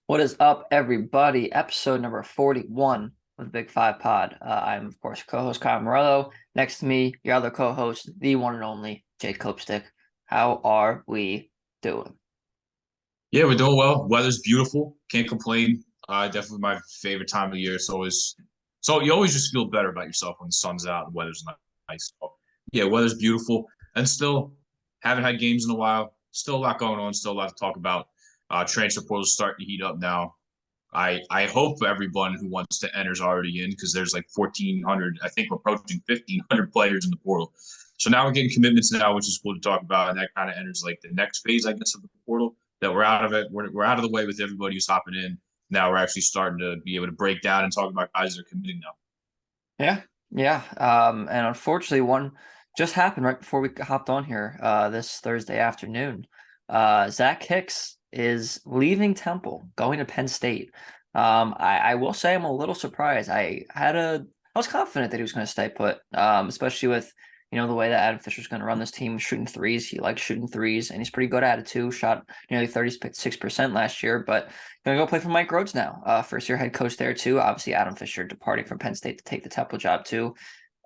What is up, everybody? Episode number 41 of the Big Five Pod. I'm, of course, co-host Kyle Morello. Next to me, your other co-host, the one and only Jake Copestick. How are we doing? Yeah, we're doing well. Weather's beautiful. Can't complain. Definitely my favorite time of year. So you always just feel better about yourself when the sun's out and the weather's nice. So, yeah, weather's beautiful, and still haven't had games in a while. Still a lot going on. Still a lot to talk about. Transfer portal's starting to heat up now. I hope everyone who wants to enter is already in because there's like 1,400. I think we're approaching 1,500 players in the portal. So now we're getting commitments now, which is cool to talk about, and that kind of enters like the next phase, I guess, of the portal. That we're out of it. We're out of the way with everybody who's hopping in. Now we're actually starting to be able to break down and talk about guys that are committing now. Yeah, yeah. And unfortunately, one just happened right before we hopped on here this Thursday afternoon. Zach Hicks is leaving Temple, going to Penn State. I will say I'm a little surprised. I was confident that he was going to stay put, especially with the way that Adam Fisher's going to run this team, shooting threes. He likes shooting threes, and he's pretty good at it too. Shot nearly 36% last year, but gonna go play for Mike Rhodes now. First year head coach there too. Obviously, Adam Fisher departing from Penn State to take the Temple job too.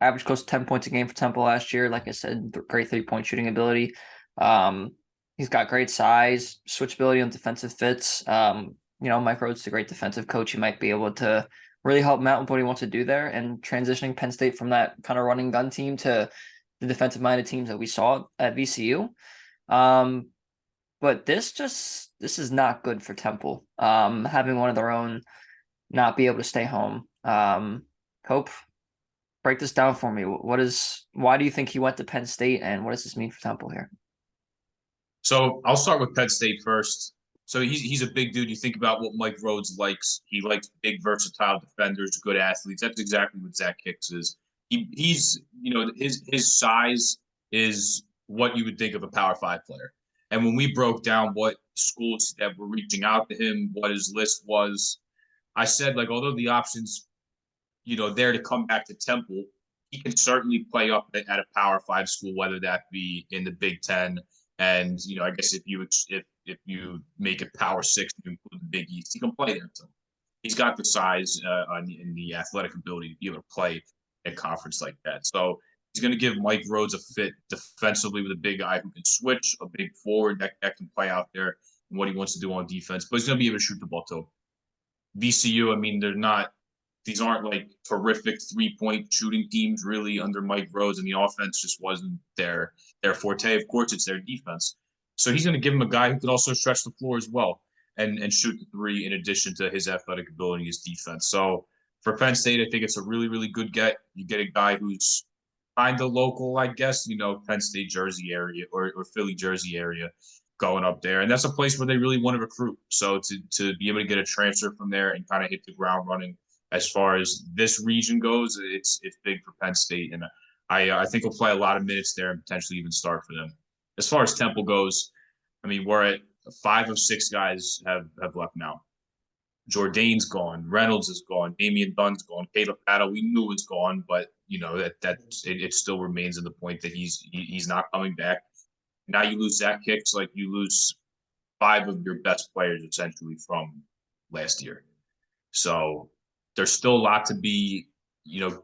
Average close to 10 points a game for Temple last year. Like I said, great 3-point shooting ability. Um, he's got great size, switchability on defensive fits. Mike Rhodes is a great defensive coach. He might be able to really help him out with what he wants to do there and transitioning Penn State from that kind of running gun team to the defensive minded teams that we saw at VCU. Um, but this is not good for Temple. Having one of their own not be able to stay home. Cope, break this down for me. Why do you think he went to Penn State, and what does this mean for Temple here? So I'll start with Penn State first. So he's a big dude. You think about what Mike Rhodes likes. He likes big, versatile defenders, good athletes. That's exactly what Zach Hicks is. He's his size is what you would think of a Power Five player. And when we broke down what schools that were reaching out to him, what his list was, I said like although the options there to come back to Temple, he can certainly play up at a Power Five school, whether that be in the Big Ten. And I guess if you make it Power Six to include the Big East, he can play there too. He's got the size and the athletic ability to be able to play a conference like that. So he's going to give Mike Rhodes a fit defensively with a big guy who can switch, a big forward that can play out there and what he wants to do on defense. But he's going to be able to shoot the ball too. VCU, I mean, these aren't like terrific 3-point shooting teams really under Mike Rhodes, and the offense just wasn't their forte. Of course, it's their defense. So he's going to give him a guy who could also stretch the floor as well and shoot the three in addition to his athletic ability, his defense. So for Penn State, I think it's a really, really good get. You get a guy who's kind of local, I guess, Penn State Jersey area or Philly Jersey area going up there. And that's a place where they really want to recruit. So to be able to get a transfer from there and kind of hit the ground running as far as this region goes, it's big for Penn State. And I think we'll play a lot of minutes there and potentially even start for them. As far as Temple goes, I mean, we're at 5 of 6 guys have left now. Jourdain's gone, Reynolds is gone, Damian Dunn's gone, Caleb Battle we knew was gone, but it still remains in the point that he's not coming back. Now you lose Zach Hicks, like you lose 5 of your best players essentially from last year. So there's still a lot to be,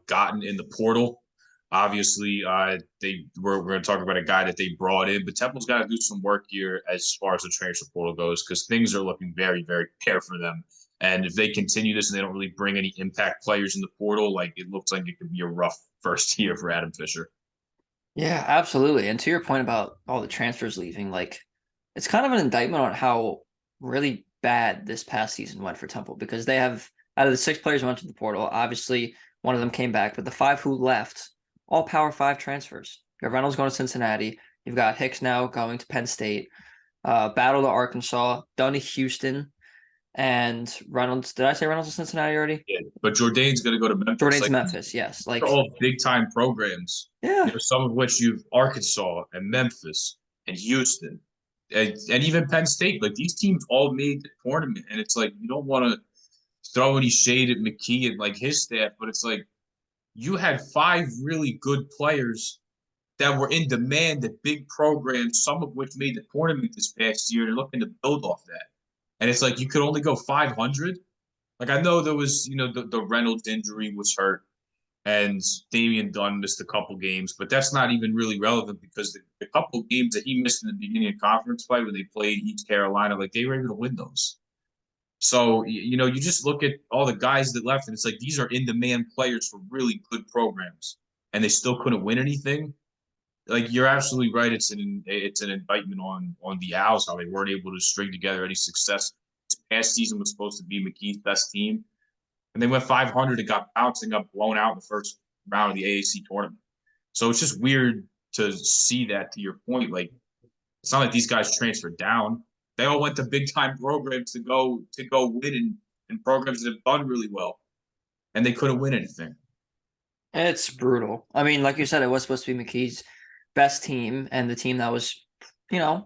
gotten in the portal. Obviously, we're going to talk about a guy that they brought in, but Temple's got to do some work here as far as the transfer portal goes because things are looking very, very bare for them. And if they continue this and they don't really bring any impact players in the portal, like it looks like it could be a rough first year for Adam Fisher. Yeah, absolutely. And to your point about all the transfers leaving, like it's kind of an indictment on how really bad this past season went for Temple because they have out of the 6 players who went to the portal, obviously one of them came back, but the 5 who left, all Power Five transfers. You have Reynolds going to Cincinnati. You've got Hicks now going to Penn State. Battle to Arkansas, Dunn to Houston, and Reynolds. Did I say Reynolds to Cincinnati already? Yeah, but Jourdain's going to go to Memphis. Jordan's Like Memphis, yes. they're Like, all big time programs. yeah, Some of which you've Arkansas and Memphis and Houston and even Penn State. Like these teams all made the tournament, and it's like you don't want to throw any shade at McKee and like his staff, but it's like you had 5 really good players that were in demand at big programs, some of which made the tournament this past year. They're looking to build off that. And it's like you could only go 500. Like I know there was, the Reynolds injury was hurt, and Damian Dunn missed a couple games, but that's not even really relevant because the couple games that he missed in the beginning of conference play when they played East Carolina, like they were able to win those. So, you just look at all the guys that left, and it's like these are in-demand players for really good programs, and they still couldn't win anything. Like you're absolutely right. It's an indictment on the Owls how they weren't able to string together any success. This past season was supposed to be McKee's best team, and they went 500 and got bounced and got blown out in the first round of the AAC tournament. So it's just weird to see that. To your point, like it's not like these guys transferred down. They all went to big time programs to go win in programs that have done really well, and they couldn't win anything. It's brutal. I mean, like you said, it was supposed to be McKee's best team and the team that was, you know,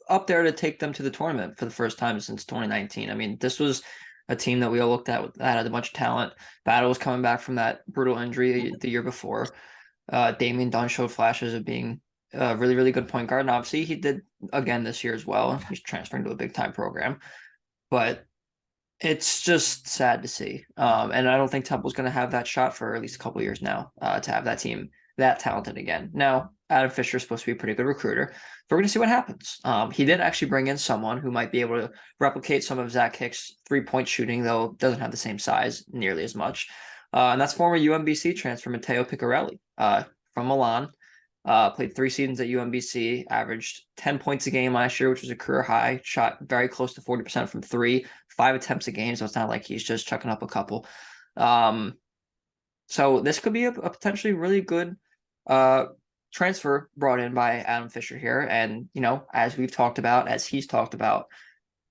up there to take them to the tournament for the first time since 2019. I mean, this was a team that we all looked at that had a bunch of talent. Battle was coming back from that brutal injury the year before. Damian Dunn showed flashes of being a really, really good point guard. And obviously, he did again this year as well. He's transferring to a big time program. But it's just sad to see. And I don't think Temple's going to have that shot for at least a couple of years now to have that team that talented again. Now, Adam Fisher is supposed to be a pretty good recruiter. So we're going to see what happens. He did actually bring in someone who might be able to replicate some of Zach Hicks' three-point shooting, though doesn't have the same size nearly as much. And that's former UMBC transfer MATTEO PICARELLI from Milan. Played 3 seasons at UMBC, averaged 10 points a game last year, which was a career high. Shot very close to 40% from 3, 5 attempts a game, so it's not like he's just chucking up a couple. So this could be a potentially really good transfer brought in by Adam Fisher here. And, as we've talked about, as he's talked about,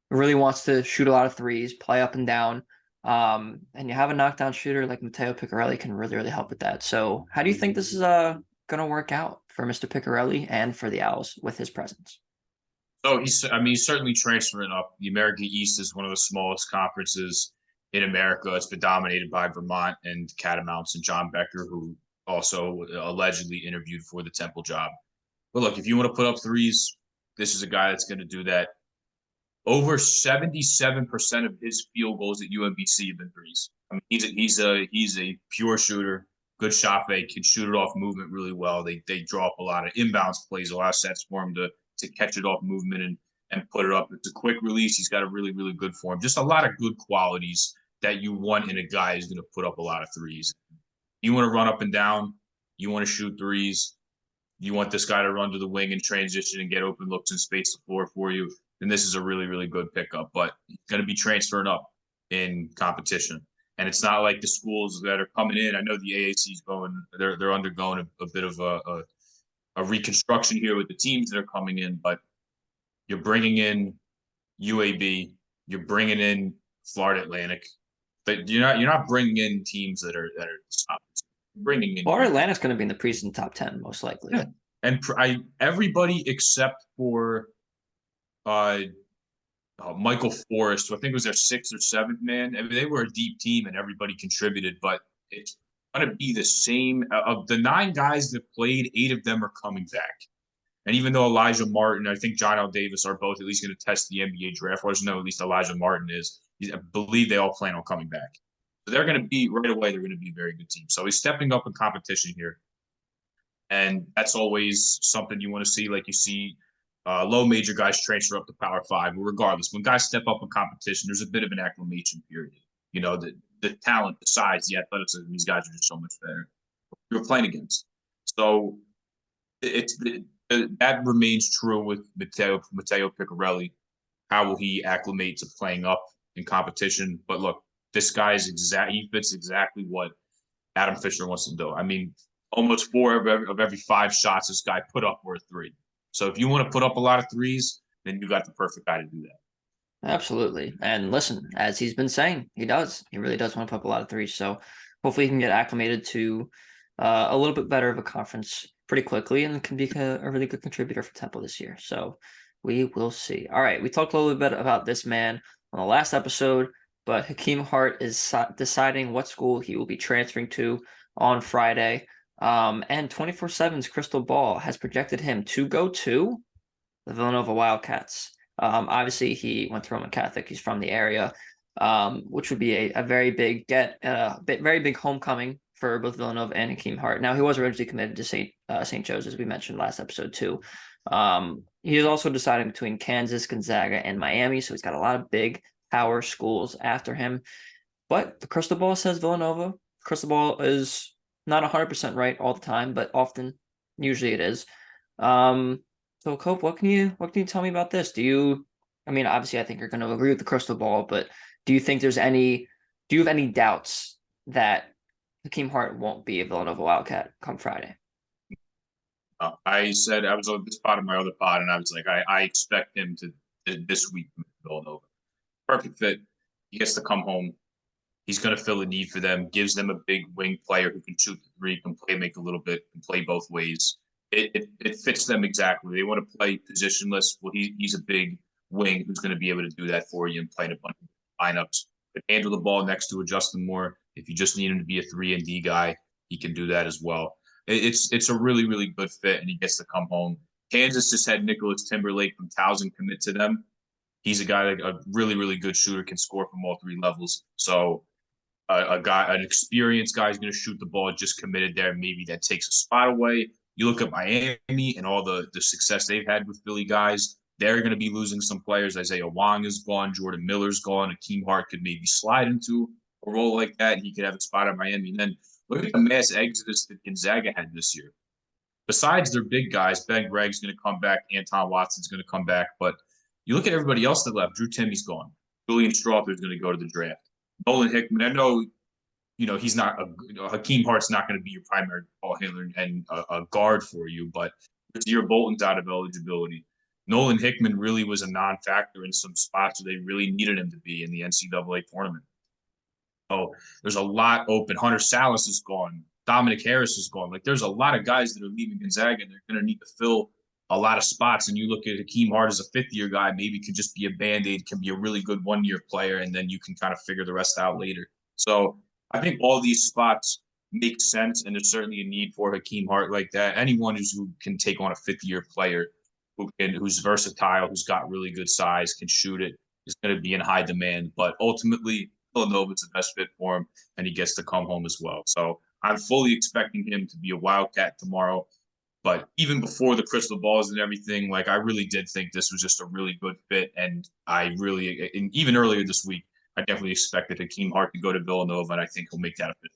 really wants to shoot a lot of threes, play up and down. And you have a knockdown shooter like MATTEO PICARELLI can really, really help with that. So how do you think this is going to work out for Mr. PICARELLI and for the Owls with his presence? So he's certainly transferring up. The American East is one of the smallest conferences in America. It's been dominated by Vermont and Catamounts and John Becker, who also allegedly interviewed for the Temple job. But look, if you want to put up threes, this is a guy that's going to do that. Over 77% of his field goals at UMBC have been threes. I mean, he's a pure shooter, good shot fake, can shoot it off movement really well. They draw up a lot of inbounds plays, a lot of sets for him to catch it off movement and put it up. It's a quick release. He's got a really, really good form. Just a lot of good qualities that you want in a guy who's going to put up a lot of threes. You want to run up and down. You want to shoot threes. You want this guy to run to the wing and transition and get open looks and space the floor for you. Then this is a really, really good pickup. But he's going to be transferring up in competition. And it's not like the schools that are coming in. I know the AAC is they're undergoing a bit of a reconstruction here with the teams that are coming in, but you're bringing in UAB, you're bringing in Florida Atlantic, but you're not bringing in teams that are top. You're bringing in Florida Atlantic's going to be in the preseason top 10 most likely. Yeah. And everybody except for Michael Forrest, who I think was their 6th or 7th man. I mean, they were a deep team and everybody contributed, but it's going to be the same. Of the 9 guys that played, 8 of them are coming back. And even though Elijah Martin, I think John L. Davis are both at least going to test the NBA draft. Well, no, at least Elijah Martin is. I believe they all plan on coming back. So they're going to be, right away, they're going to be a very good team. So he's stepping up in competition here. And that's always something you want to see. Like you see low major guys transfer up to Power 5. But regardless, when guys step up in competition, there's a bit of an acclimation period. The talent, the size, the athleticism, these guys are just so much better. You're playing against. So that remains true with Matteo PICARELLI. How will he acclimate to playing up in competition? But look, this guy he fits exactly what Adam Fisher wants to do. I mean, almost 4 of every 5 shots this guy put up were a 3. So if you want to put up a lot of threes, then you got the perfect guy to do that. Absolutely. And listen, as he's been saying, he does. He really does want to put up a lot of threes. So hopefully he can get acclimated to a little bit better of a conference pretty quickly and can be a really good contributor for Temple this year. So we will see. All right. We talked a little bit about this man on the last episode, but Hakim Hart is deciding what school he will be transferring to on Friday. And 24/7's Crystal Ball has projected him to go to the Villanova Wildcats. Obviously, he went to Roman Catholic. He's from the area, which would be a very big very big homecoming for both Villanova and Hakim Hart. Now, he was originally committed to St. Joe's, as we mentioned last episode too. He is also deciding between Kansas, Gonzaga, and Miami, so he's got a lot of big power schools after him. But the crystal ball says Villanova. Crystal ball is not 100% right all the time, but often, usually it is. So Cope, what can you tell me about this? I mean, obviously, I think you're going to agree with the crystal ball, but do you have any doubts that Hakeem Hart won't be a Villanova Wildcat come Friday? I said I was on this pod of my other pod, and I was like, I expect him to this week with Villanova. Perfect fit. He gets to come home. He's going to fill a need for them. Gives them a big wing player who can shoot the three, can play make a little bit, can play both ways. It fits them exactly. They want to play positionless. Well, he's a big wing who's going to be able to do that for you and play in a bunch of lineups. But handle the ball next to Justin Moore. If you just need him to be a 3-and-D guy, he can do that as well. It's a really, really good fit, and he gets to come home. Kansas just had Nicholas Timberlake from Towson commit to them. He's a guy, a really, really good shooter, can score from all three levels. So an experienced guy is going to shoot the ball, just committed there. Maybe that takes a spot away. You look at Miami and all the success they've had with Philly guys. They're going to be losing some players. Isaiah Wong is gone. Jordan Miller's gone. Hakeem Hart could maybe slide into a role like that. He could have a spot at Miami. And then look at the mass exodus that Gonzaga had this year. Besides their big guys, Ben Gregg's going to come back. Anton Watson's going to come back. But you look at everybody else that left. Drew Timmy's gone. Julian Strawther's going to go to the draft. Nolan Hickman, I know, he's not Hakeem Hart's not going to be your primary ball handler and a guard for you, but your Bolton's out of eligibility. Nolan Hickman really was a non-factor in some spots where they really needed him to be in the NCAA tournament. So there's a lot open. Hunter Salas is gone. Dominic Harris is gone. Like, there's a lot of guys that are leaving Gonzaga, and they're going to need to fill a lot of spots. And you look at Hakeem Hart as a fifth-year guy, maybe could just be a Band-Aid, can be a really good one-year player, and then you can kind of figure the rest out later. So I think all these spots make sense, and there's certainly a need for Hakeem Hart like that. Anyone who can take on a fifth-year player who's versatile, who's got really good size, can shoot it, is going to be in high demand. But ultimately, Villanova's the best fit for him, and he gets to come home as well. So I'm fully expecting him to be a Wildcat tomorrow. But even before the crystal balls and everything, like, I really did think this was just a really good fit. And even earlier this week, I definitely expected Hakeem Hart to go to Villanova, and I think he'll make that a fit.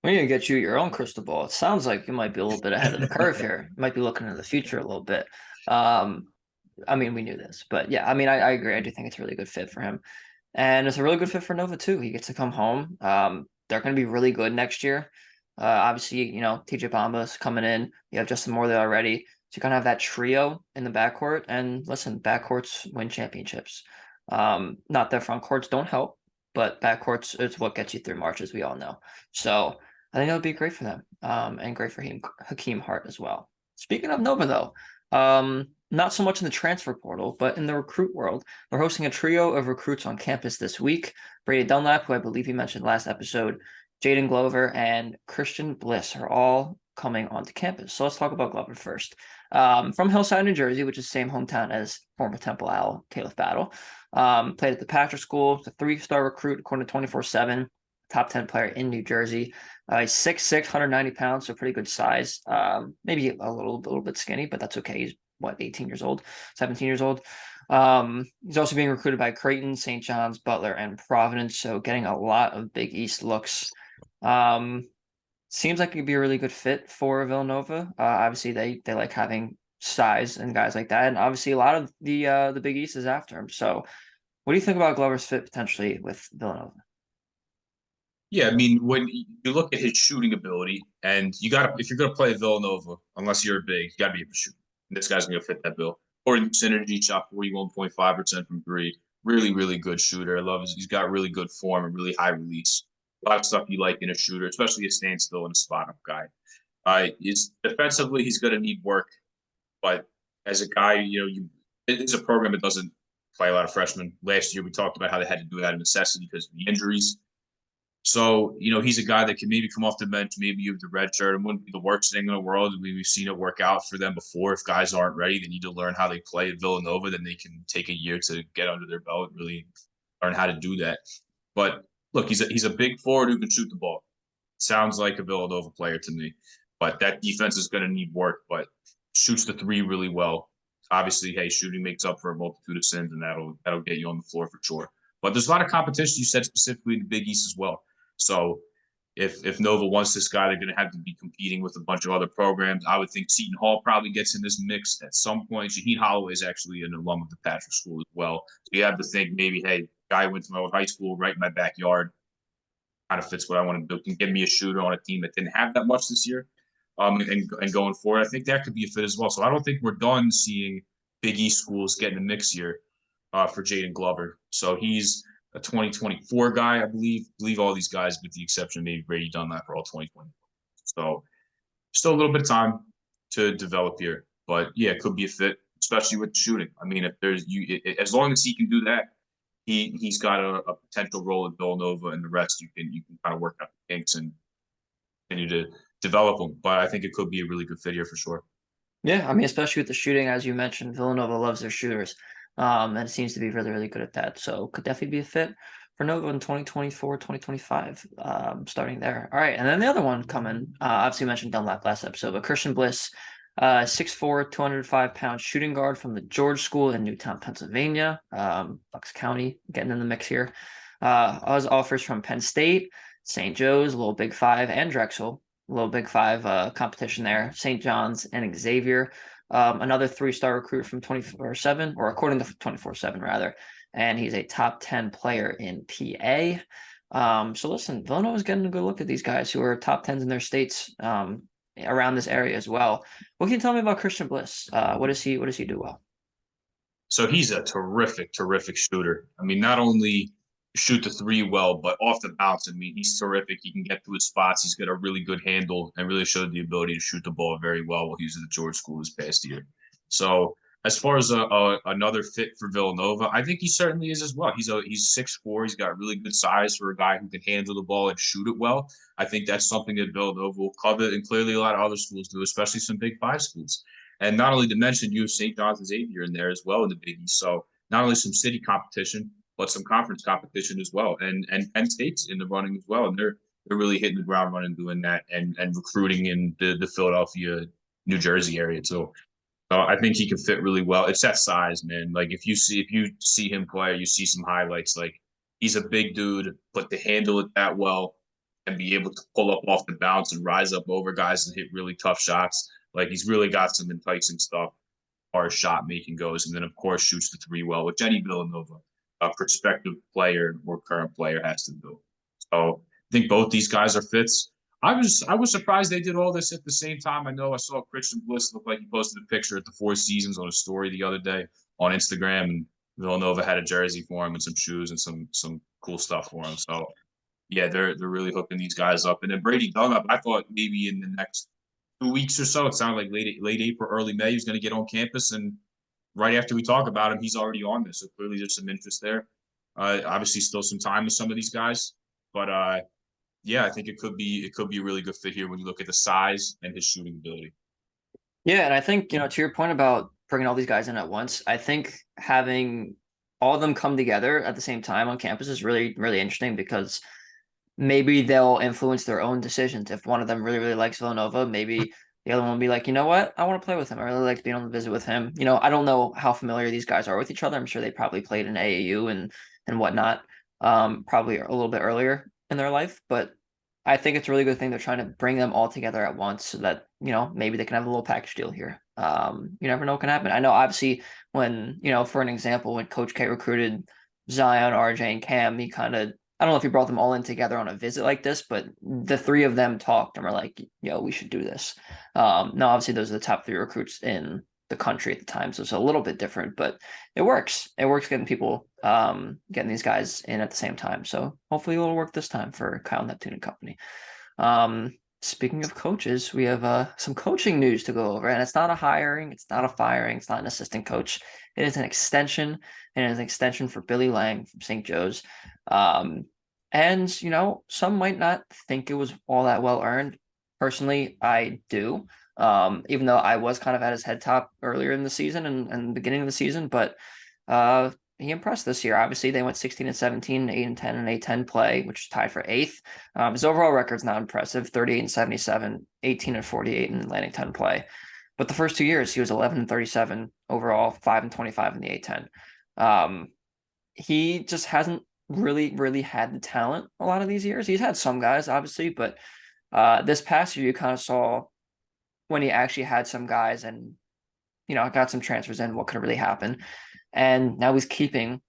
We need to get you your own crystal ball. It sounds like you might be a little bit ahead of the curve here. You might be looking into the future a little bit. I mean, we knew this, but yeah, I mean, I agree. I do think it's a really good fit for him. And it's a really good fit for Nova too. He gets to come home. They're going to be really good next year. Obviously, TJ Bamba's coming in. You have Justin Moore there already. So you kind of have that trio in the backcourt. And listen, backcourts win championships. Not that front courts don't help, but backcourts is what gets you through March, as we all know. So I think that would be great for them, and great for him, Hakeem Hart as well. Speaking of Nova, though, not so much in the transfer portal, but in the recruit world, they're hosting a trio of recruits on campus this week. Brady Dunlap, who I believe you mentioned last episode, Jaden Glover, and Christian Bliss are all coming onto campus. So let's talk about Glover first. From Hillside, New Jersey, which is the same hometown as former Temple Owl Caleb Battle. Played at the Patrick School. It's a 3-star recruit, according to 24/7. Top 10 player in New Jersey. He's 6'6", 190 pounds, so pretty good size. Maybe a little bit skinny, but that's okay. He's 18 years old, 17 years old. He's also being recruited by Creighton, St. John's, Butler, and Providence, so getting a lot of Big East looks. Seems like it could be a really good fit for Villanova. Obviously, they like having size and guys like that, and obviously a lot of the Big East is after him. So, what do you think about Glover's fit potentially with Villanova? Yeah, I mean, when you look at his shooting ability, and if you're gonna play Villanova, unless you're big, you gotta be able to shoot. And this guy's gonna fit that bill. Or synergy, shot 41.5% from three. Really, really good shooter. I love he's got really good form and really high release. A lot of stuff you like in a shooter, especially a standstill and a spot up guy. Defensively, he's gonna need work, but as a guy, it's a program that doesn't play a lot of freshmen. Last year, we talked about how they had to do it out of necessity because of the injuries. So, he's a guy that can maybe come off the bench, maybe give the red shirt. It wouldn't be the worst thing in the world. We've seen it work out for them before. If guys aren't ready, they need to learn how they play at Villanova, then they can take a year to get under their belt and really learn how to do that. But look, he's a big forward who can shoot the ball. Sounds like a Villanova player to me. But that defense is going to need work, but shoots the three really well. Obviously, hey, shooting makes up for a multitude of sins, and that'll get you on the floor for sure. But there's a lot of competition, you said, specifically in the Big East as well. So if Nova wants this guy, they're going to have to be competing with a bunch of other programs. I would think Seton Hall probably gets in this mix at some point. Shaheen Holloway is actually an alum of the Patrick School as well. So you have to think maybe, hey, guy went to my old high school right in my backyard. Kind of fits what I want to do. Can give me a shooter on a team that didn't have that much this year. And going forward, I think that could be a fit as well. So I don't think we're done seeing Big East schools get in the mix here for Jaden Glover. So he's a 2024 guy, I believe. All these guys, with the exception of maybe Brady Dunlap, are all 2024. So still a little bit of time to develop here, but yeah, it could be a fit, especially with the shooting. I mean, if there's as long as he can do that, he's got a potential role at Villanova, and the rest you can kind of work out the kinks and continue to develop them. But I think it could be a really good fit here for sure. Yeah, I mean, especially with the shooting, as you mentioned, Villanova loves their shooters, and seems to be really, really good at that. So could definitely be a fit for Nova in 2024, 2025, starting there. All right, and then the other one coming, obviously mentioned Dunlap last episode, but Christian Bliss, 6'4", 205-pound shooting guard from the George School in Newtown, Pennsylvania, Bucks County, getting in the mix here. Us offers from Penn State, St. Joe's, Little Big Five, and Drexel. Little Big Five competition there. St. John's and Xavier. Another 3-star recruit from 24/7, or according to 24/7 rather, and he's a top 10 player in PA. So listen, Villanova's getting a good look at these guys who are top 10s in their states around this area as well. What can you tell me about Christian Bliss? What does he do well? So he's a terrific, terrific shooter. I mean, not only shoot the three well, but off the bounce, I mean, he's terrific. He can get to his spots. He's got a really good handle and really showed the ability to shoot the ball very well while he was at the George School this past year. So as far as another fit for Villanova, I think he certainly is as well. He's 6'4". He's got really good size for a guy who can handle the ball and shoot it well. I think that's something that Villanova will covet, and clearly a lot of other schools do, especially some Big Five schools. And not only to mention, you have St. John's and Xavier in there as well in the Big East. So not only some city competition, but some conference competition as well. And Penn State's in the running as well. And they're really hitting the ground running doing that and recruiting in the Philadelphia, New Jersey area too. So I think he can fit really well. It's that size, man. Like if you see him play, you see some highlights. Like he's a big dude, but to handle it that well and be able to pull up off the bounce and rise up over guys and hit really tough shots. Like he's really got some enticing stuff as far as shot making goes. And then of course shoots the three well, which any Villanova prospective player or current player has to do. So I think both these guys are fits. I was surprised they did all this at the same time. I know I saw Christian Bliss look like he posted a picture at the Four Seasons on a story the other day on Instagram, and Villanova had a jersey for him and some shoes and some cool stuff for him. So yeah, they're really hooking these guys up. And then Brady Dunlap, I thought maybe in the next 2 weeks or so, it sounded like late April, early May, he was going to get on campus, and right after we talk about him, he's already on this. So clearly there's some interest there. Obviously still some time with some of these guys, but yeah, I think it could be a really good fit here when you look at the size and his shooting ability. Yeah, and I think, to your point about bringing all these guys in at once, I think having all of them come together at the same time on campus is really, really interesting because maybe they'll influence their own decisions. If one of them really, really likes Villanova, maybe the other one will be like, you know what, I want to play with him. I really like being on the visit with him. I don't know how familiar these guys are with each other. I'm sure they probably played in AAU and whatnot, probably a little bit earlier in their life. But I think it's a really good thing they're trying to bring them all together at once so that, maybe they can have a little package deal here. You never know what can happen. I know obviously when, for an example, when Coach K recruited Zion, RJ, and Cam, he kind of, I don't know if he brought them all in together on a visit like this, but the three of them talked and were like, we should do this. Now, obviously, those are the top 3 recruits in the country at the time, so it's a little bit different, but it works. It works getting people, getting these guys in at the same time. So hopefully it'll work this time for Kyle Neptune and company. Speaking of coaches, we have some coaching news to go over, and it's not a hiring, it's not a firing, it's not an assistant coach. It is an extension, and it is an extension for Billy Lange from St. Joe's. And, some might not think it was all that well earned. Personally, I do. Even though I was kind of at his head top earlier in the season and the beginning of the season, but uh, he impressed this year. Obviously, they went 16 and 17, 8 and 10, and A10 play, which is tied for eighth. His overall record's not impressive, 38 and 77, 18 and 48 in Atlantic 10 play. But the first 2 years, he was 11 and 37 overall, 5 and 25 in the A10. He just hasn't really had the talent a lot of these years. He's had some guys, obviously, but this past year, you kind of saw when he actually had some guys and, got some transfers in, what could really happen. And now he's keeping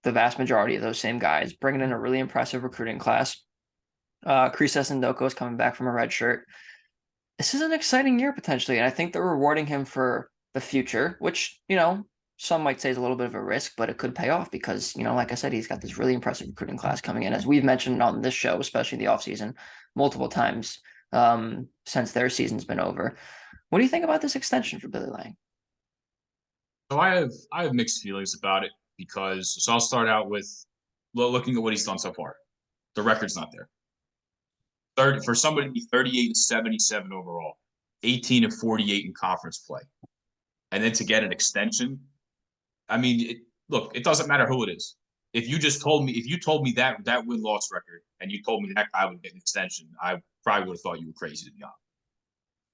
the vast majority of those same guys, bringing in a really impressive recruiting class. Kriisa Ndoko is coming back from a red shirt. This is an exciting year potentially, and I think they're rewarding him for the future, which, some might say is a little bit of a risk, but it could pay off because, like I said, he's got this really impressive recruiting class coming in, as we've mentioned on this show, especially in the offseason, multiple times since their season's been over. What do you think about this extension for Billy Lange? So I have mixed feelings about it because I'll start out with looking at what he's done so far. The record's not there. 30 for somebody to be 38 and 77 overall, 18 and 48 in conference play, and then to get an extension. I mean, look, it doesn't matter who it is. If you told me that win-loss record, and you told me that guy would get an extension, I probably would have thought you were crazy, to be honest.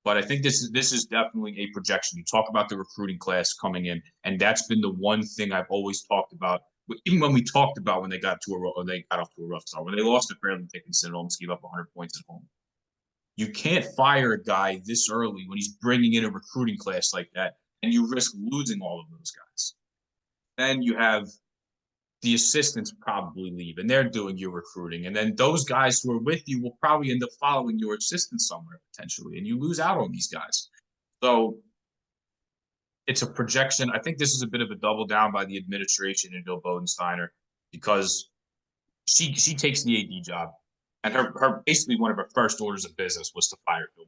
But I think this is definitely a projection. You talk about the recruiting class coming in, and that's been the one thing I've always talked about. Even when we talked about when they got off to a rough start, when they lost to Fairleigh Dickinson and almost gave up 100 points at home. You can't fire a guy this early when he's bringing in a recruiting class like that, and you risk losing all of those guys. Then you have the assistants probably leave, and they're doing your recruiting. And then those guys who are with you will probably end up following your assistant somewhere potentially, and you lose out on these guys. So it's a projection. I think this is a bit of a double down by the administration and Bill Bodensteiner because she takes the AD job, and her basically one of her first orders of business was to fire Bill.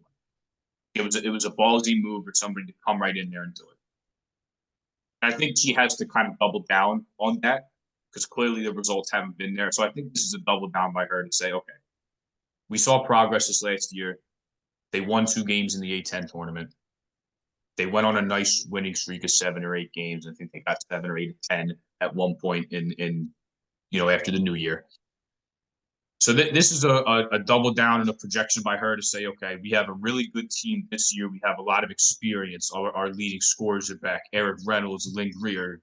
It was a ballsy move for somebody to come right in there and do it. And I think she has to kind of double down on that because clearly the results haven't been there. So I think this is a double down by her to say, okay, we saw progress this last year. They won 2 games in the A10 tournament. They went on a nice winning streak of 7 or 8 games. I think they got 7 or 8 of 10 at one point in after the new year. So this is a double down and a projection by her to say, okay, we have a really good team this year. We have a lot of experience. Our leading scorers are back. Eric Reynolds, Lynn Greer,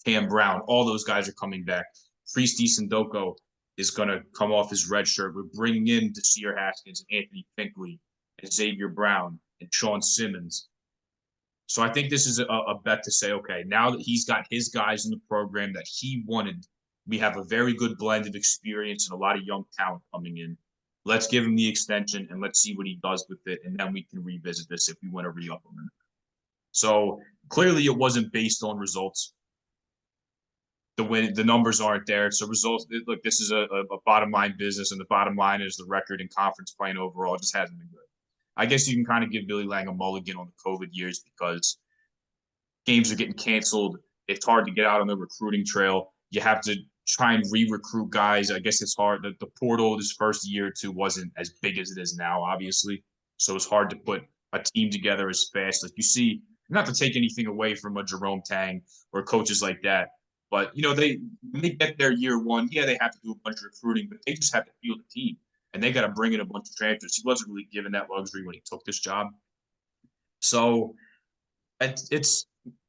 Cam Brown, all those guys are coming back. Kriisa Ndoko is going to come off his red shirt. We're bringing in Desir Haskins, Anthony Finkley, and Xavier Brown, and Sean Simmons. So I think this is a bet to say, okay, now that he's got his guys in the program that he wanted, we have a very good blend of experience and a lot of young talent coming in. Let's give him the extension and let's see what he does with it. And then we can revisit this if we want to re-up him. So clearly it wasn't based on results. The numbers aren't there. So results, look, this is a bottom line business, and the bottom line is the record in conference playing overall just hasn't been good. I guess you can kind of give Billy Lange a mulligan on the COVID years because games are getting canceled. It's hard to get out on the recruiting trail. You have to try and re-recruit guys. I guess it's hard. The portal this first year or two wasn't as big as it is now, obviously. So it's hard to put a team together as fast. Like you see, not to take anything away from a Jerome Tang or coaches like that, but when they get their year one, yeah, they have to do a bunch of recruiting, but they just have to field a team. And they got to bring in a bunch of transfers. He wasn't really given that luxury when he took this job. So I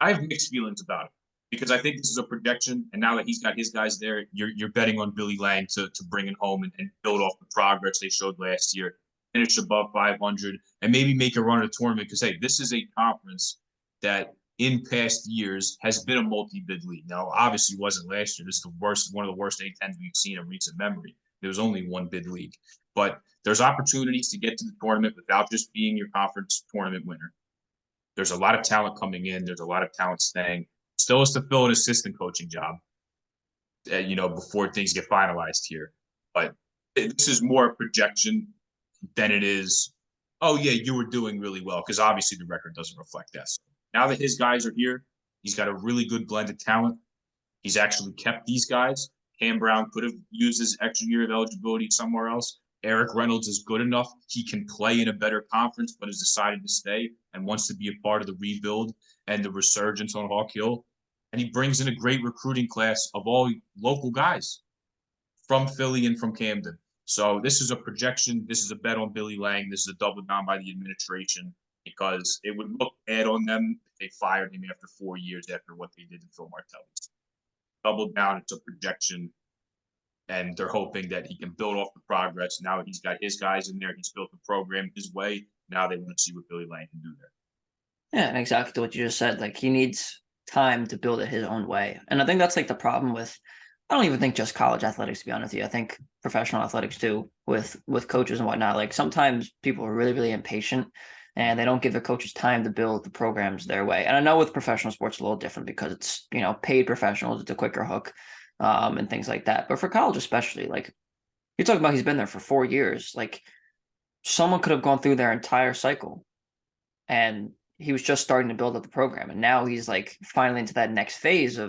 have mixed feelings about it because I think this is a projection. And now that he's got his guys there, you're betting on Billy Lange to bring it home and build off the progress they showed last year, finish above 500, and maybe make a run at a tournament. Because, hey, this is a conference that in past years has been a multi-bid league. Now, obviously, it wasn't last year. This is one of the worst A10s we've seen in recent memory. There was only one bid league. But there's opportunities to get to the tournament without just being your conference tournament winner. There's a lot of talent coming in. There's a lot of talent staying. Still has to fill an assistant coaching job, before things get finalized here. But this is more a projection than it is, oh, yeah, you were doing really well, because obviously the record doesn't reflect that. So now that his guys are here, he's got a really good blend of talent. He's actually kept these guys. Cam Brown could have used his extra year of eligibility somewhere else. Eric Reynolds is good enough. He can play in a better conference, but has decided to stay and wants to be a part of the rebuild and the resurgence on Hawk Hill. And he brings in a great recruiting class of all local guys from Philly and from Camden. So this is a projection. This is a bet on Billy Lange. This is a double down by the administration because it would look bad on them if they fired him after 4 years after what they did to Phil Martelli. Double down. It's a projection. And they're hoping that he can build off the progress. Now he's got his guys in there. He's built the program his way. Now they want to see what Billy Lange can do there. Yeah, and exactly what you just said. Like, he needs time to build it his own way. And I think that's like the problem with, I don't even think just college athletics, to be honest with you. I think professional athletics too, with coaches and whatnot. Like, sometimes people are really, really impatient and they don't give their coaches time to build the programs their way. And I know with professional sports, a little different because it's, paid professionals, it's a quicker hook. And things like that. But for college especially, like, you're talking about he's been there for 4 years. Like, someone could have gone through their entire cycle and he was just starting to build up the program. And now he's like finally into that next phase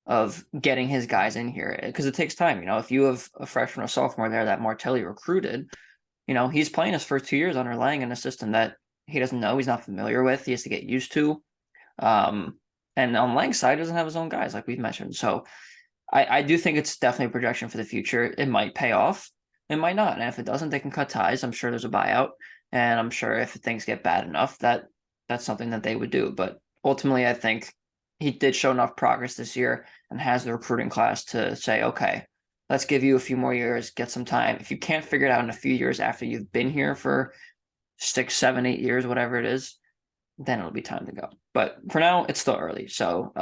of getting his guys in here. Because it takes time. If you have a freshman or sophomore there that Martelli recruited, he's playing his first 2 years under Lange in a system that he doesn't know, he's not familiar with, he has to get used to. And on Lange's side, he doesn't have his own guys, like we've mentioned. So I do think it's definitely a projection for the future. It might pay off. It might not. And if it doesn't, they can cut ties. I'm sure there's a buyout. And I'm sure if things get bad enough, that's something that they would do. But ultimately, I think he did show enough progress this year and has the recruiting class to say, okay, let's give you a few more years, get some time. If you can't figure it out in a few years after you've been here for 6, 7, 8 years, whatever it is, then it'll be time to go. But for now, it's still early. So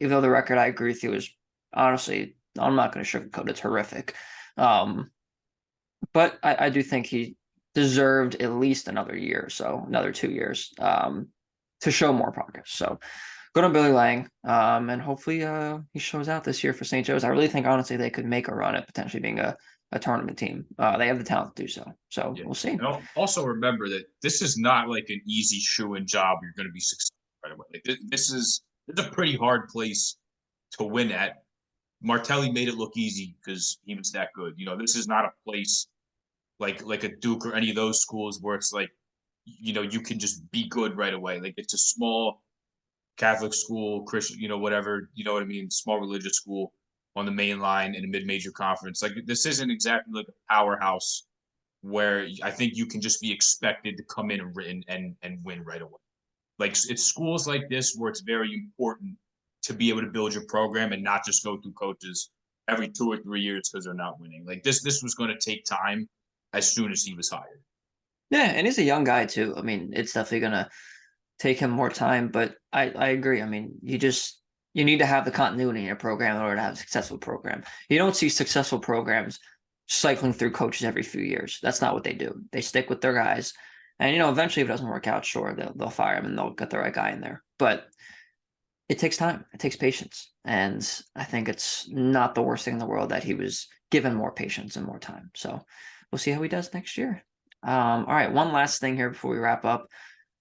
even though the record, I agree with you, is honestly, I'm not going to sugarcoat it, horrific. But I do think he deserved at least another year, so another 2 years to show more progress. So good on Billy Lange, and hopefully he shows out this year for St. Joe's. I really think, honestly, they could make a run at potentially being a tournament team. They have the talent to do so. So yeah, we'll see. And also remember that this is not like an easy shoe-in job. You're going to be successful right away. Like this is a pretty hard place to win at. Martelli made it look easy because he was that good. This is not a place like a Duke or any of those schools where it's like, you can just be good right away. Like, it's a small Catholic school, Christian, whatever, you know what I mean? Small religious school on the main line in a mid-major conference. Like, this isn't exactly like a powerhouse where I think you can just be expected to come in and win right away. Like, it's schools like this where it's very important to be able to build your program and not just go through coaches every 2 or 3 years because they're not winning. Like, this was going to take time as soon as he was hired. Yeah, and he's a young guy too. I mean, it's definitely going to take him more time, but I agree. I mean, you need to have the continuity in your program in order to have a successful program. You don't see successful programs cycling through coaches every few years. That's not what they do. They stick with their guys. And, eventually if it doesn't work out, sure, they'll fire him and they'll get the right guy in there. But it takes time. It takes patience. And I think it's not the worst thing in the world that he was given more patience and more time. So we'll see how he does next year. All right, one last thing here before we wrap up.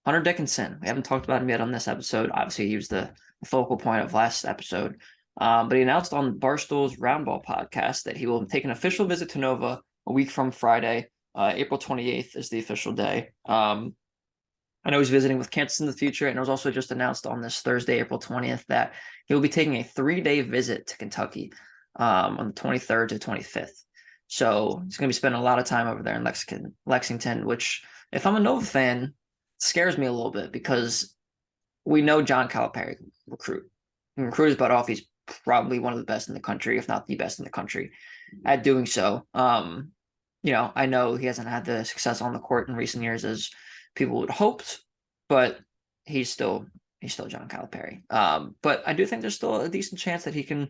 Hunter Dickinson. We haven't talked about him yet on this episode. Obviously, he was the focal point of last episode. But he announced on Barstool's Roundball podcast that he will take an official visit to Nova a week from Friday. April 28th is the official day. I know he's visiting with Kansas in the future, and it was also just announced on this Thursday, April 20th, that he will be taking a 3-day visit to Kentucky on the 23rd to 25th. So he's going to be spending a lot of time over there in Lexington, which, if I'm a Nova fan, scares me a little bit because we know John Calipari can recruit. He can recruit his butt off. He's probably one of the best in the country, if not the best in the country at doing so. I know he hasn't had the success on the court in recent years as people would have hoped, but he's still John Calipari. But I do think there's still a decent chance that he can,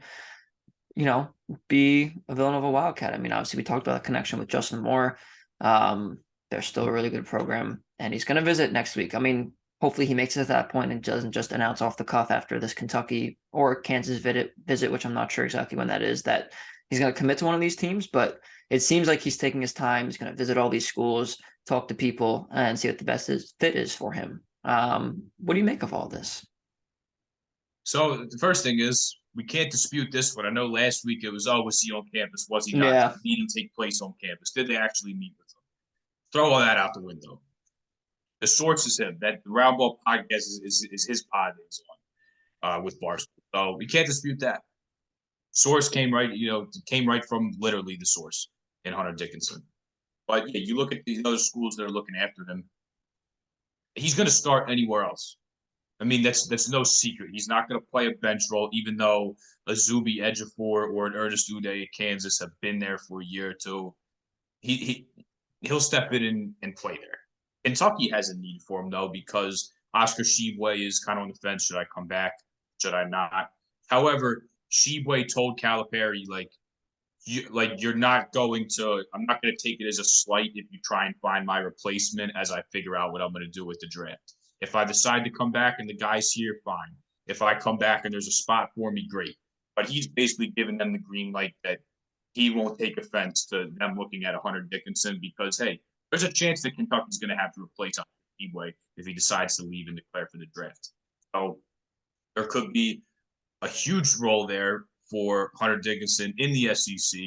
be a Villanova Wildcat. I mean, obviously we talked about the connection with Justin Moore. They're still a really good program, and he's going to visit next week. I mean, hopefully he makes it to that point and doesn't just announce off the cuff after this Kentucky or Kansas visit, which I'm not sure exactly when that is, that he's going to commit to one of these teams. But it seems like he's taking his time. He's going to visit all these schools, talk to fit and see what the best fit is for him. What do you make of all this? So the first thing is, we can't dispute this one. I know last week it was, oh, was he on campus? Was he not? Did Yeah. the meeting take place on campus? Did they actually meet with him? Throw all that out the window. The source is him. That the Round Ball podcast is his pod that he's on with Barstool. So we can't dispute that. Source came right from literally the source in Hunter Dickinson. But yeah, you look at these other schools that are looking after him. He's going to start anywhere else. I mean, that's no secret. He's not going to play a bench role, even though a Zuby Ejiofor or an Ernest Uday at Kansas have been there for a year or two. He'll step in and play there. Kentucky has a need for him though, because Oscar Tshiebwe is kind of on the fence. Should I come back? Should I not? However, Tshiebwe told Calipari you're not going to. I'm not going to take it as a slight if you try and find my replacement as I figure out what I'm going to do with the draft. If I decide to come back and the guy's here, fine. If I come back and there's a spot for me, great. But he's basically given them the green light that he won't take offense to them looking at Hunter Dickinson because, hey, there's a chance that Kentucky's going to have to replace Tshiebwe if he decides to leave and declare for the draft. So there could be a huge role there for Hunter Dickinson in the SEC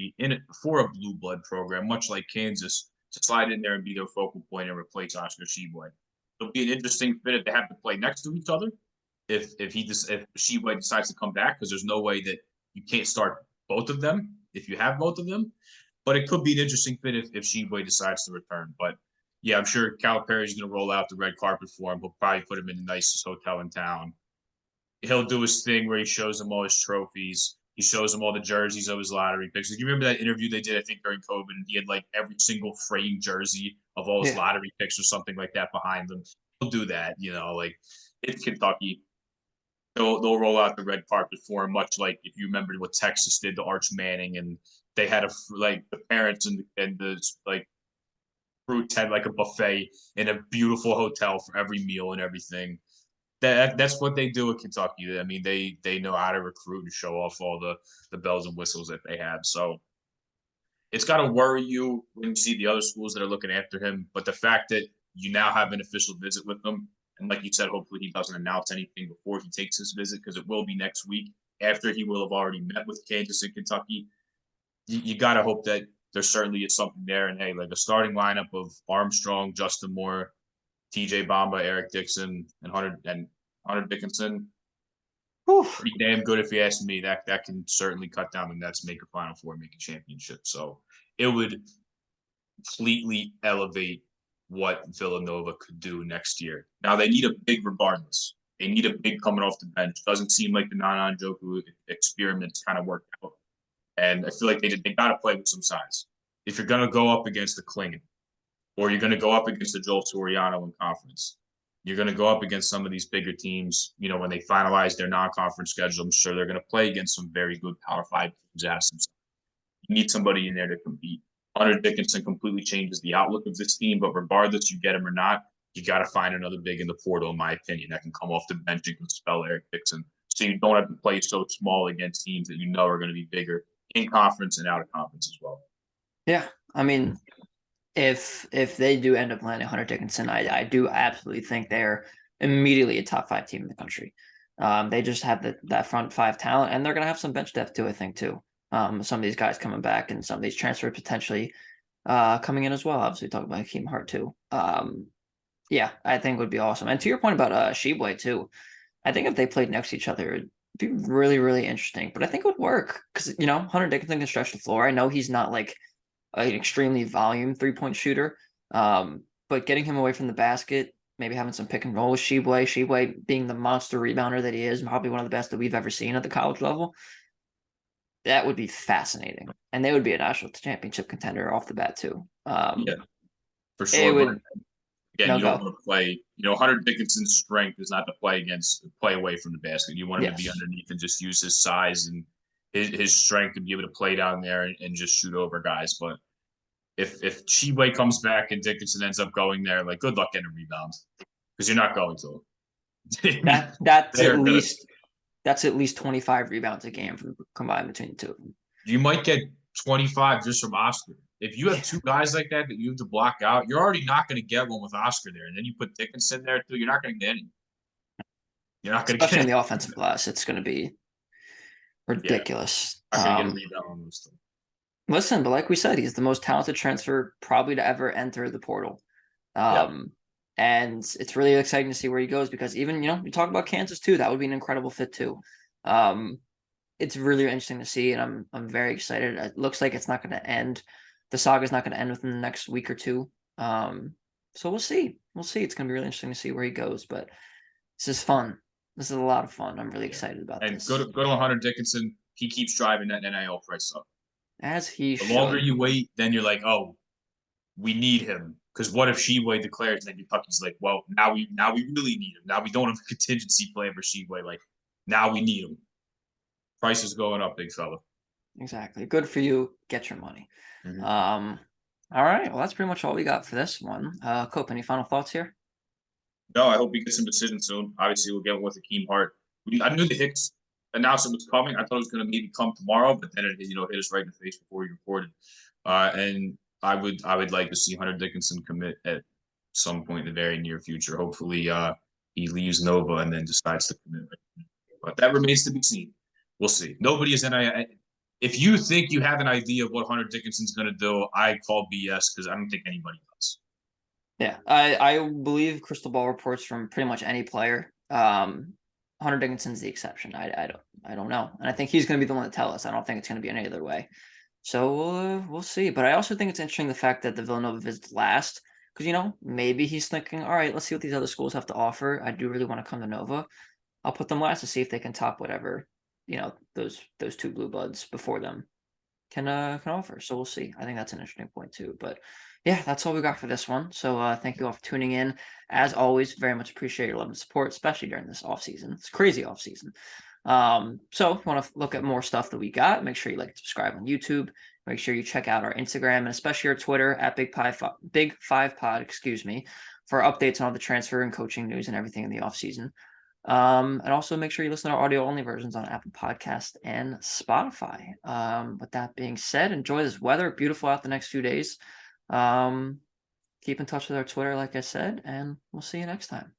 for a blue blood program, much like Kansas, to slide in there and be their focal point and replace Oscar Tshiebwe. It'll be an interesting fit if they have to play next to each other. If Tshiebwe decides to come back, because there's no way that you can't start both of them if you have both of them. But it could be an interesting fit if Tshiebwe decides to return. But yeah, I'm sure Calipari's going to roll out the red carpet for him. He'll probably put him in the nicest hotel in town. He'll do his thing where he shows them all his trophies. He shows them all the jerseys of his lottery picks. Like, you remember that interview they did, I think, during COVID, and he had like every single framed jersey of all his lottery picks or something like that behind them. He'll do that, like it's Kentucky. They'll roll out the red carpet for him, much like if you remember what Texas did to Arch Manning, and they had the parents and the fruit had like a buffet in a beautiful hotel for every meal and everything. That's what they do at Kentucky. I mean, they know how to recruit and show off all the bells and whistles that they have. So it's got to worry you when you see the other schools that are looking after him. But the fact that you now have an official visit with them, and like you said, hopefully he doesn't announce anything before he takes his visit, because it will be next week after he will have already met with Kansas and Kentucky. You got to hope that there certainly is something there. And hey, like a starting lineup of Armstrong, Justin Moore, TJ Bamba, Eric Dixon, and Hunter Dickinson. Pretty damn good if you ask me. That can certainly cut down the Nets, make a Final Four, make a championship. So it would completely elevate what Villanova could do next year. Now they need a big regardless. They need a big coming off the bench. Doesn't seem like the Nana Njoku experiment's kind of worked out. And I feel like they got to play with some size. If you're going to go up against the Klingon, or you're going to go up against the Joel Soriano in conference, you're going to go up against some of these bigger teams. When they finalize their non-conference schedule, I'm sure they're going to play against some very good Power 5 teams. You need somebody in there to compete. Hunter Dickinson completely changes the outlook of this team, but regardless, you get him or not, you got to find another big in the portal, in my opinion, that can come off the bench and can spell Eric Dixon. So you don't have to play so small against teams that are going to be bigger in conference and out of conference as well. Yeah, I mean, if they do end up landing Hunter Dickinson, I do absolutely think they're immediately a top 5 team in the country. They just have that front 5 talent, and they're going to have some bench depth too, I think, too. Some of these guys coming back and some of these transfers potentially coming in as well. Obviously, talking about Hakim Hart too. Yeah, I think would be awesome. And to your point about Tshiebwe too, I think if they played next to each other, it'd be really, really interesting. But I think it would work because Hunter Dickinson can stretch the floor. I know he's not like an extremely volume 3-point shooter, but getting him away from the basket, maybe having some pick and roll with Tshiebwe being the monster rebounder that he is, probably one of the best that we've ever seen at the college level. That would be fascinating, and they would be a national championship contender off the bat too. Yeah, for sure. Would, again, you don't want to play. Hunter Dickinson's strength is not to play away from the basket. You want him to be underneath and just use his size and his strength to be able to play down there and just shoot over guys. But if Tshiebwe comes back and Dickinson ends up going there, like, good luck getting a rebound, because you're not going to. That's at least 25 rebounds a game combined between the two of them. You might get 25 just from Oscar. If you have 2 guys like that you have to block out, you're already not going to get one with Oscar there. And then you put Dickinson there too, you're not going to get any. You're not going to get especially in the offensive glass. It's going to be ridiculous. I can get a rebound on this thing. Listen, but like we said, he's the most talented transfer probably to ever enter the portal. Yeah. And it's really exciting to see where he goes because even, you talk about Kansas too, that would be an incredible fit too. It's really interesting to see, and I'm very excited. It looks like it's not going to end. The saga's not going to end within the next week or two. So we'll see. We'll see. It's going to be really interesting to see where he goes, but this is fun. This is a lot of fun. I'm really excited about And this. go to Hunter Dickinson. He keeps driving that NIL price up. As he The should. longer you wait, then you're like, oh, we need him. Because what if Sheway declares, and then Kentucky's like, well, now we really need him. Now we don't have a contingency plan for Sheway. Like, now we need him. Price is going up, big fella. Exactly. Good for you. Get your money. All right. Well, that's pretty much all we got for this one. Cope, any final thoughts here? No, I hope we get some decisions soon. Obviously, we'll get one with Hakim Hart. I knew the Hicks announcement was coming. I thought it was going to maybe come tomorrow, but then it hit us right in the face before we reported. And I would like to see Hunter Dickinson commit at some point in the very near future. Hopefully, he leaves Nova and then decides to commit. But that remains to be seen. We'll see. Nobody is if you think you have an idea of what Hunter Dickinson's going to do, I call BS because I don't think anybody does. Yeah, I believe crystal ball reports from pretty much any player. Hunter Dickinson's the exception. I don't know, and I think he's going to be the one to tell us. I don't think it's going to be any other way. So we'll see. But I also think it's interesting the fact that the Villanova visit's last because maybe he's thinking, all right, let's see what these other schools have to offer. I do really want to come to Nova. I'll put them last to see if they can top whatever those two blue buds before them can offer. So we'll see. I think that's an interesting point too. But yeah, that's all we got for this one. So thank you all for tuning in. As always, very much appreciate your love and support, especially during this off season. It's crazy off season. So if you want to look at more stuff that we got, make sure you like and subscribe on YouTube. Make sure you check out our Instagram and especially our Twitter at Big Five Pod, for updates on all the transfer and coaching news and everything in the off season. And also make sure you listen to our audio only versions on Apple Podcast and Spotify. With that being said, enjoy this weather. Beautiful out the next few days. Keep in touch with our Twitter, like I said, and we'll see you next time.